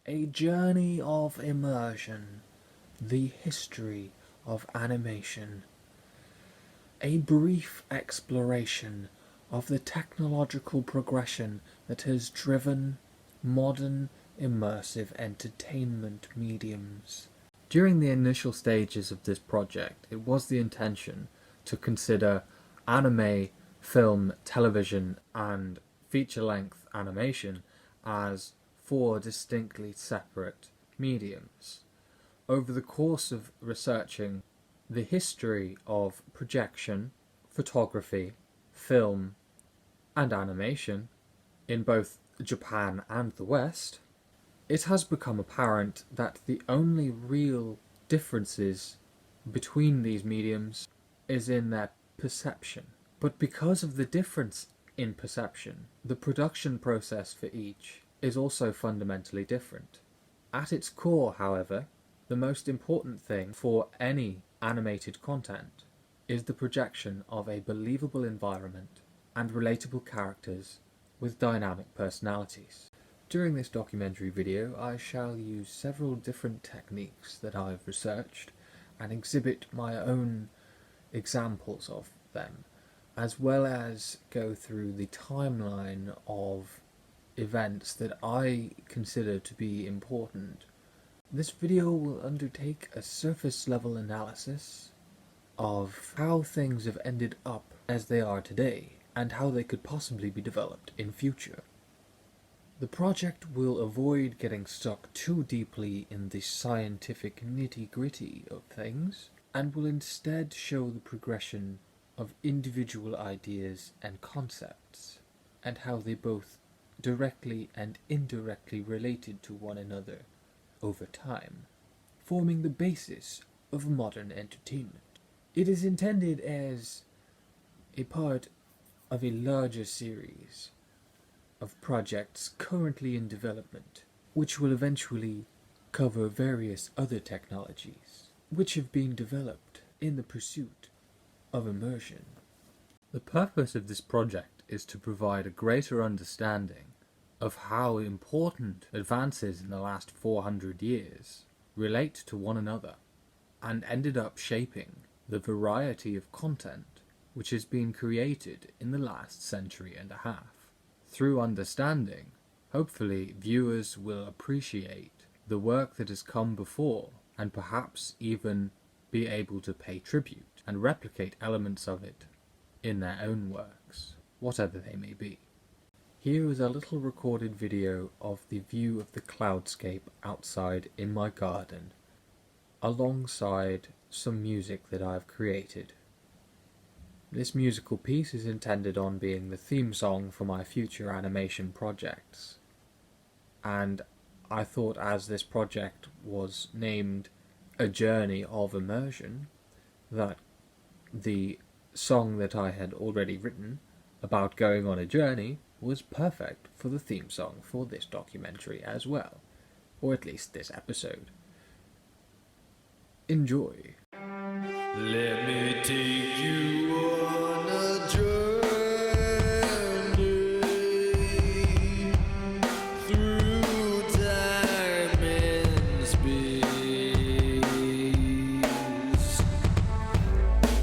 A journey of immersion, the history of animation. A brief exploration of the technological progression that has driven modern immersive entertainment mediums. During the initial stages of this project, it was the intention to consider anime, film, television, and feature-length animation as four distinctly separate mediums. Over the course of researching the history of projection, photography, film, and animation in both Japan and the West, it has become apparent that the only real differences between these mediums is in their perception. But because of the difference in perception, the production process for each is also fundamentally different. At its core, however, the most important thing for any animated content is the projection of a believable environment and relatable characters with dynamic personalities. During this documentary video, I shall use several different techniques that I've researched and exhibit my own examples of them, as well as go through the timeline of events that I consider to be important. This video will undertake a surface level analysis of how things have ended up as they are today and how they could possibly be developed in future. The project will avoid getting stuck too deeply in the scientific nitty-gritty of things and will instead show the progression of individual ideas and concepts and how they both directly and indirectly related to one another over time, forming the basis of modern entertainment. It is intended as a part of a larger series of projects currently in development, which will eventually cover various other technologies which have been developed in the pursuit of immersion. The purpose of this project is to provide a greater understanding of how important advances in the last 400 years relate to one another and ended up shaping the variety of content which has been created in the last century and a half. Through understanding, hopefully viewers will appreciate the work that has come before and perhaps even be able to pay tribute and replicate elements of it in their own works, whatever they may be. Here is a little recorded video of the view of the cloudscape outside in my garden, alongside some music that I've created. This musical piece is intended on being the theme song for my future animation projects, and I thought as this project was named A Journey of Immersion, that the song that I had already written about going on a journey was perfect for the theme song for this documentary as well, or at least this episode. Enjoy. Let me take you on a journey through time and space.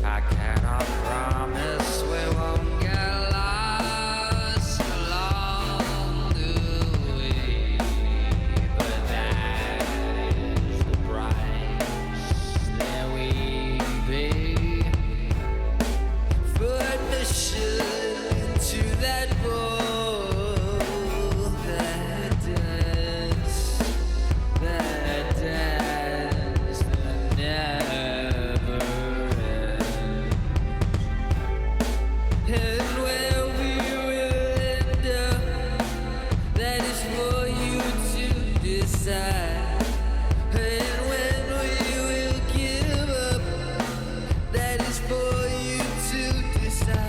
I cannot promise we won't get lost along the way, but that is the price that we pay for admission to that world, that dance that never ends, and where we will end up, that is for you to decide, and when we will give up, that is for you to decide.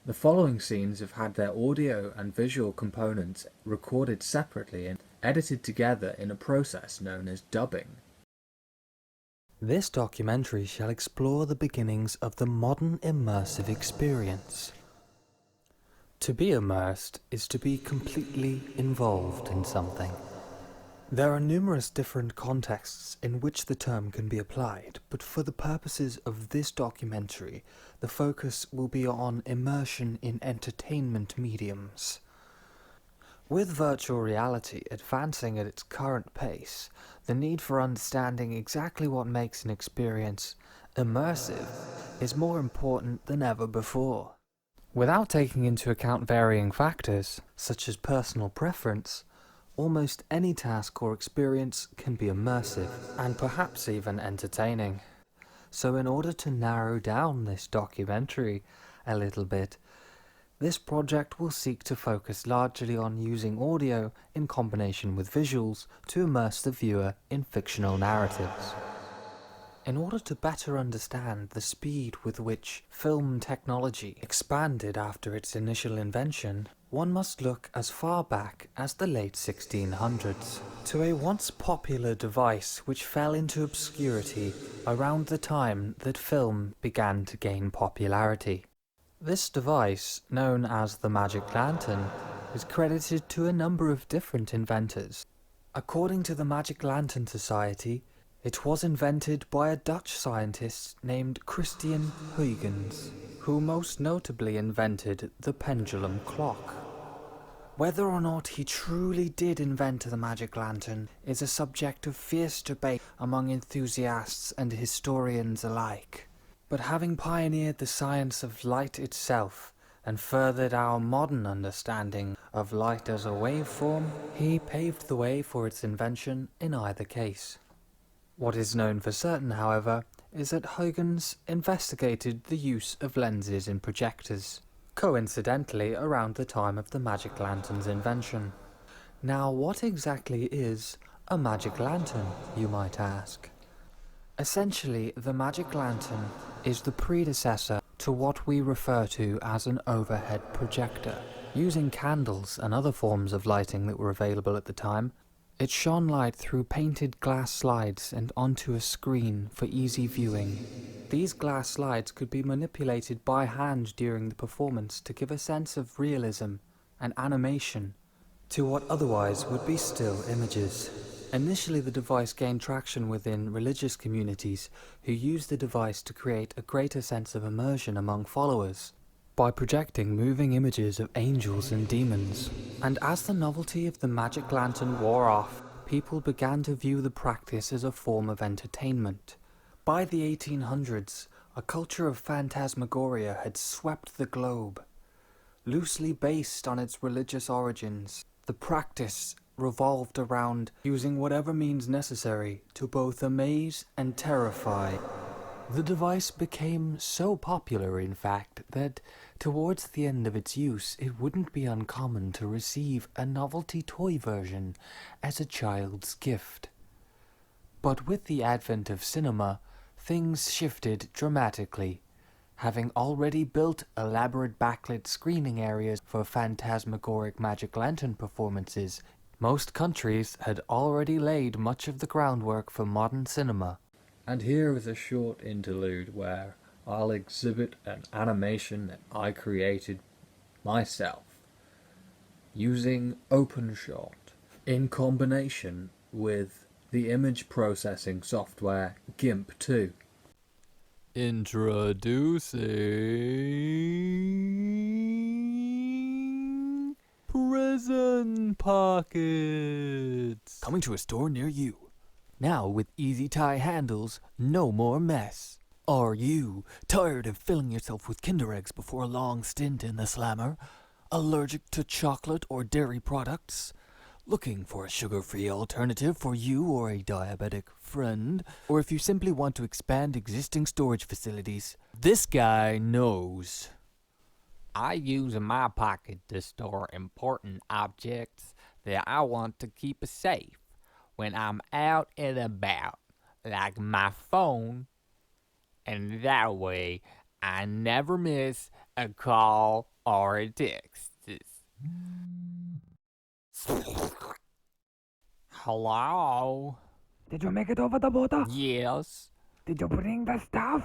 The following scenes have had their audio and visual components recorded separately and edited together in a process known as dubbing. This documentary shall explore the beginnings of the modern immersive experience. To be immersed is to be completely involved in something. There are numerous different contexts in which the term can be applied, but for the purposes of this documentary, the focus will be on immersion in entertainment mediums. With virtual reality advancing at its current pace, the need for understanding exactly what makes an experience immersive is more important than ever before. Without taking into account varying factors, such as personal preference, almost any task or experience can be immersive, and perhaps even entertaining. So in order to narrow down this documentary a little bit, this project will seek to focus largely on using audio in combination with visuals to immerse the viewer in fictional narratives. In order to better understand the speed with which film technology expanded after its initial invention, one must look as far back as the late 1600s, to a once popular device which fell into obscurity around the time that film began to gain popularity. This device, known as the magic lantern, is credited to a number of different inventors. According to the Magic Lantern Society, it was invented by a Dutch scientist named Christian Huygens, who most notably invented the pendulum clock. Whether or not he truly did invent the magic lantern is a subject of fierce debate among enthusiasts and historians alike. But having pioneered the science of light itself and furthered our modern understanding of light as a waveform, he paved the way for its invention in either case. What is known for certain, however, is that Huygens investigated the use of lenses in projectors, coincidentally around the time of the magic lantern's invention. Now, what exactly is a magic lantern, you might ask? Essentially, the magic lantern is the predecessor to what we refer to as an overhead projector. Using candles and other forms of lighting that were available at the time, it shone light through painted glass slides and onto a screen for easy viewing. These glass slides could be manipulated by hand during the performance to give a sense of realism and animation to what otherwise would be still images. Initially, the device gained traction within religious communities who used the device to create a greater sense of immersion among followers by projecting moving images of angels and demons. And as the novelty of the magic lantern wore off, people began to view the practice as a form of entertainment. By the 1800s, a culture of phantasmagoria had swept the globe. Loosely based on its religious origins, the practice revolved around using whatever means necessary to both amaze and terrify. The device became so popular, in fact, that towards the end of its use, it wouldn't be uncommon to receive a novelty toy version as a child's gift. But with the advent of cinema, things shifted dramatically. Having already built elaborate backlit screening areas for phantasmagoric magic lantern performances, most countries had already laid much of the groundwork for modern cinema. And here is a short interlude where I'll exhibit an animation that I created myself using OpenShot in combination with the image processing software GIMP 2. Introducing Prison Pockets. Coming to a store near you. Now with easy tie handles, no more mess. Are you tired of filling yourself with Kinder Eggs before a long stint in the slammer? Allergic to chocolate or dairy products? Looking for a sugar-free alternative for you or a diabetic friend? Or if you simply want to expand existing storage facilities, this guy knows. I use my pocket to store important objects that I want to keep safe when I'm out and about, like my phone, and that way I never miss a call or a text. Hello? Did you make it over the border? Yes. Did you bring the stuff?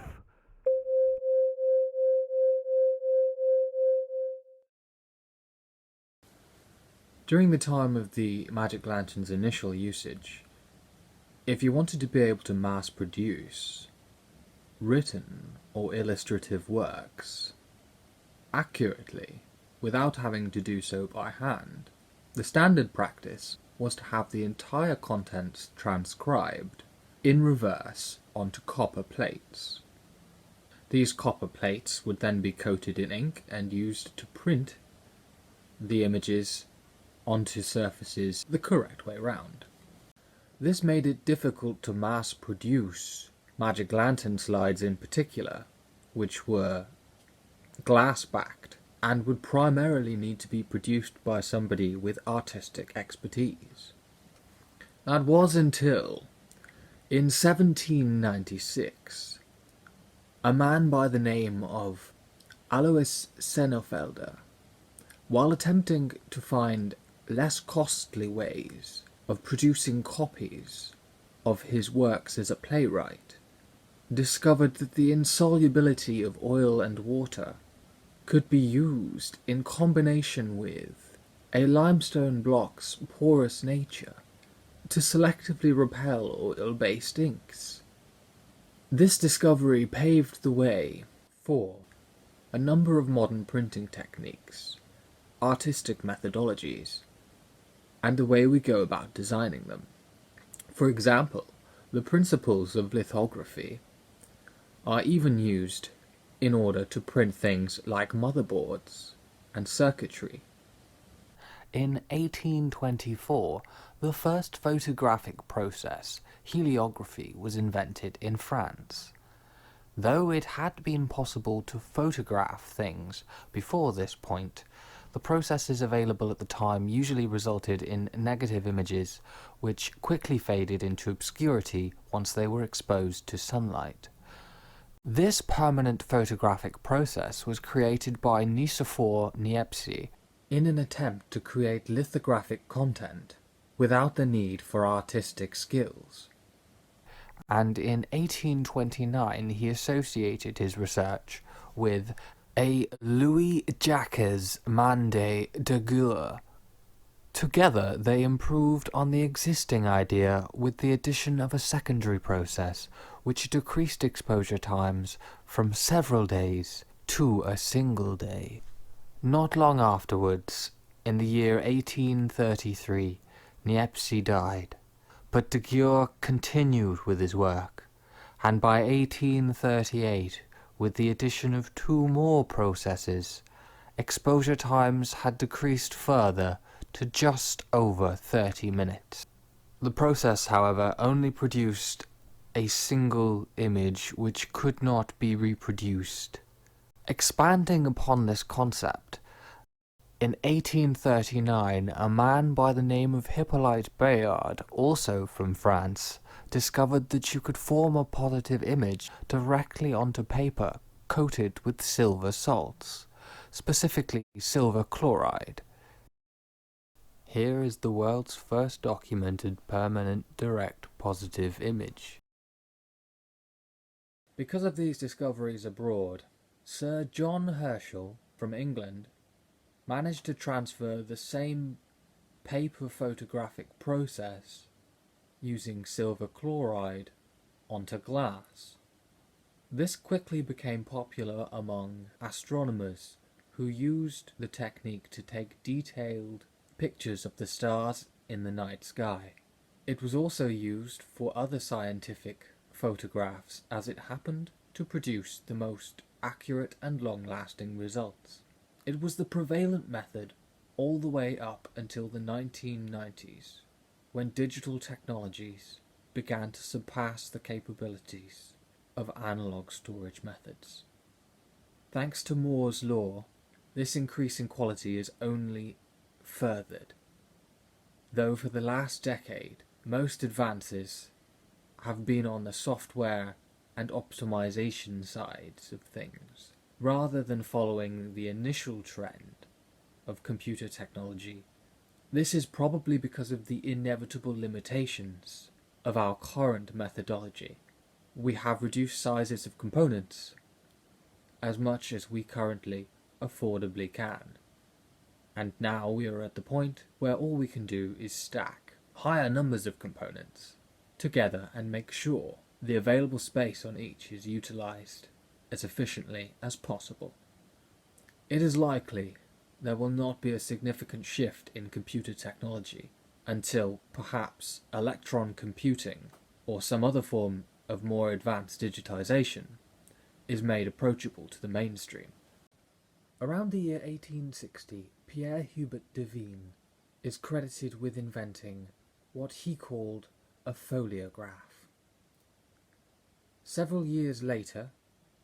During the time of the magic lantern's initial usage, if you wanted to be able to mass produce written or illustrative works accurately without having to do so by hand, the standard practice was to have the entire contents transcribed in reverse onto copper plates. These copper plates would then be coated in ink and used to print the images onto surfaces the correct way round. This made it difficult to mass produce magic lantern slides in particular, which were glass-backed and would primarily need to be produced by somebody with artistic expertise. That was until, in 1796, a man by the name of Alois Sennefelder, while attempting to find less costly ways of producing copies of his works as a playwright, discovered that the insolubility of oil and water could be used in combination with a limestone block's porous nature to selectively repel oil-based inks. This discovery paved the way for a number of modern printing techniques, artistic methodologies, and the way we go about designing them. For example, the principles of lithography are even used in order to print things like motherboards and circuitry. In 1824, the first photographic process, heliography, was invented in France. Though it had been possible to photograph things before this point, the processes available at the time usually resulted in negative images which quickly faded into obscurity once they were exposed to sunlight. This permanent photographic process was created by Nicephore Niepce in an attempt to create lithographic content without the need for artistic skills. And in 1829 he associated his research with a Louis Jacques Mande de Guer. Together they improved on the existing idea with the addition of a secondary process which decreased exposure times from several days to a single day. Not long afterwards, in the year 1833, Niepce died, but de Guer continued with his work, and by 1838, with the addition of 2 more processes, exposure times had decreased further to just over 30 minutes. The process, however, only produced a single image which could not be reproduced. Expanding upon this concept, in 1839 a man by the name of Hippolyte Bayard, also from France, discovered that you could form a positive image directly onto paper coated with silver salts, specifically silver chloride. Here is the world's first documented permanent direct positive image. Because of these discoveries abroad, Sir John Herschel from England managed to transfer the same paper photographic process using silver chloride onto glass. This quickly became popular among astronomers who used the technique to take detailed pictures of the stars in the night sky. It was also used for other scientific photographs as it happened to produce the most accurate and long-lasting results. It was the prevalent method all the way up until the 1990s, when digital technologies began to surpass the capabilities of analog storage methods. Thanks to Moore's law, this increase in quality is only furthered, though for the last decade most advances have been on the software and optimization sides of things, rather than following the initial trend of computer technology. This is probably because of the inevitable limitations of our current methodology. We have reduced sizes of components as much as we currently affordably can. And now we are at the point where all we can do is stack higher numbers of components together and make sure the available space on each is utilized as efficiently as possible. It is likely there will not be a significant shift in computer technology until perhaps electron computing or some other form of more advanced digitization is made approachable to the mainstream. Around the year 1860, Pierre Hubert Devine is credited with inventing what he called a foliograph. Several years later,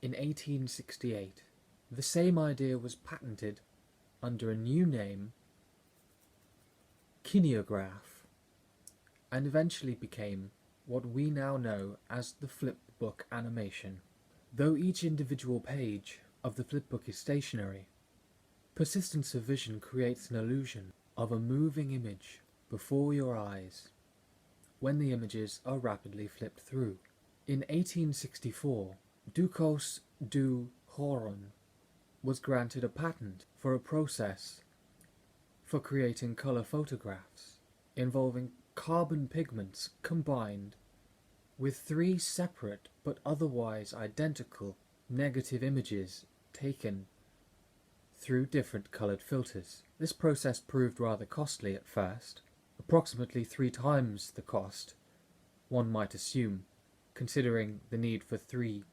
in 1868, the same idea was patented under a new name, kineograph, and eventually became what we now know as the flipbook animation. Though each individual page of the flipbook is stationary, persistence of vision creates an illusion of a moving image before your eyes when the images are rapidly flipped through. In 1864, Ducos du Horon was granted a patent for a process for creating color photographs involving carbon pigments combined with 3 separate but otherwise identical negative images taken through different colored filters. This process proved rather costly at first, approximately 3 times the cost one might assume, considering the need for 3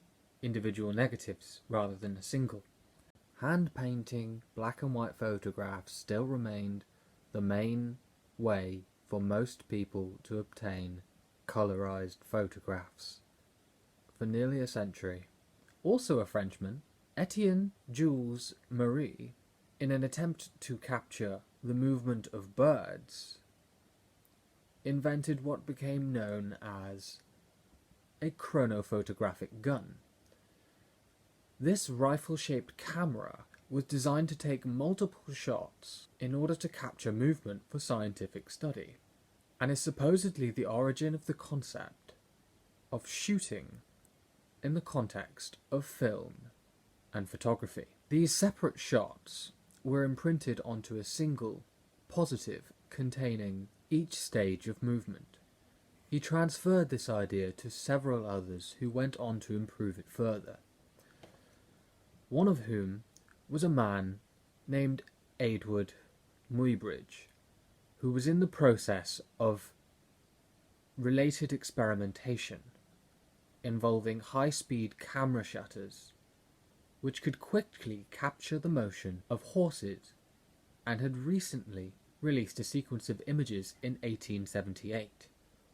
individual negatives rather than a single. Hand painting black and white photographs still remained the main way for most people to obtain colorized photographs for nearly a century. Also a Frenchman, Etienne Jules Marie, in an attempt to capture the movement of birds, invented what became known as a chronophotographic gun. This rifle-shaped camera was designed to take multiple shots in order to capture movement for scientific study, and is supposedly the origin of the concept of shooting in the context of film and photography. These separate shots were imprinted onto a single positive containing each stage of movement. He transferred this idea to several others who went on to improve it further, one of whom was a man named Edward Muybridge, who was in the process of related experimentation involving high-speed camera shutters which could quickly capture the motion of horses, and had recently released a sequence of images in 1878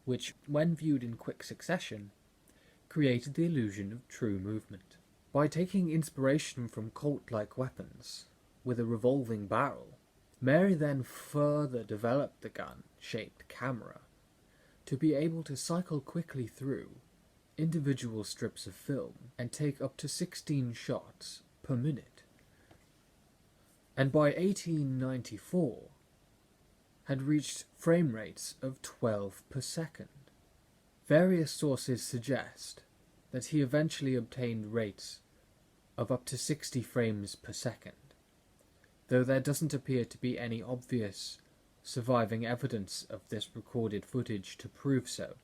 which, when viewed in quick succession, created the illusion of true movement. By taking inspiration from Colt-like weapons with a revolving barrel, Mary then further developed the gun-shaped camera to be able to cycle quickly through individual strips of film and take up to 16 shots per minute. And by 1894 had reached frame rates of 12 per second. Various sources suggest that he eventually obtained rates of up to 60 frames per second, though there doesn't appear to be any obvious surviving evidence of this recorded footage to prove so.